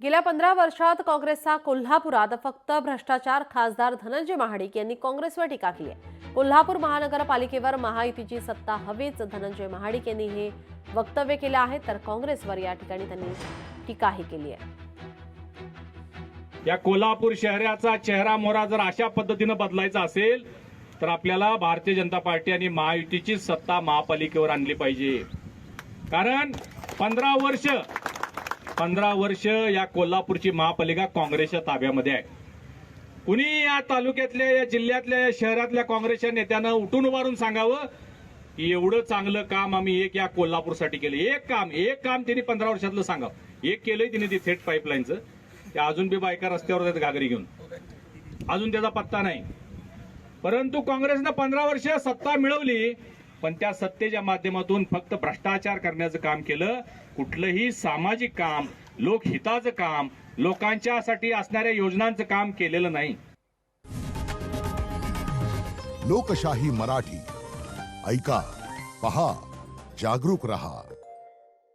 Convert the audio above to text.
गेल्या 15 वर्षात काँग्रेसचा कोल्हापुरात फक्त भ्रष्टाचार खासदार धनंजय महाडिक यांनी काँग्रेसवर टीका केली आहे। कोल्हापूर महानगरपालिकेवर महायुतीची सत्ता हवीच धनंजय महाडिक यांनी हे वक्तव्य केले आहे, तर काँग्रेसवर या ठिकाणी त्यांनी टीकाही केली आहे। या कोल्हापूर शहराचा चेहरा मोहरा जर अशा पद्धतीने बदलायचा असेल तर आपल्याला भारतीय जनता पार्टी आणि महायुतीची सत्ता महापालिकेवर आणली पाहिजे। कारण 15 वर्ष या कोल्हापूरची महापालिका काँग्रेसच्या ताब्यामध्ये आहे। कुणी या तालुक्यातल्या, या जिल्ह्यातल्या, या शहरातल्या काँग्रेसच्या नेत्यानं उठून उभारून सांगावं की एवढं चांगलं काम आम्ही या कोल्हापूरसाठी केलं। एक काम त्यांनी 15 वर्षातलं सांगावं। एक केलंय तिने ते थेट पाईपलाईनचं, ते अजून बी बायका रस्त्यावर आहेत घागरी घेऊन, अजून त्याचा पत्ता नाही। परंतु काँग्रेसनं 15 वर्ष सत्ता मिळवली, पण त्या सत्तेच्या माध्यमातून फक्त भ्रष्टाचार करण्याचं काम केलं। कुठलंही सामाजिक काम, लोकहिताचं काम, लोकांच्यासाठी असणाऱ्या योजनांचं काम केलेलं नाही। लोकशाही मराठी ऐका, पहा, जागरूक रहा।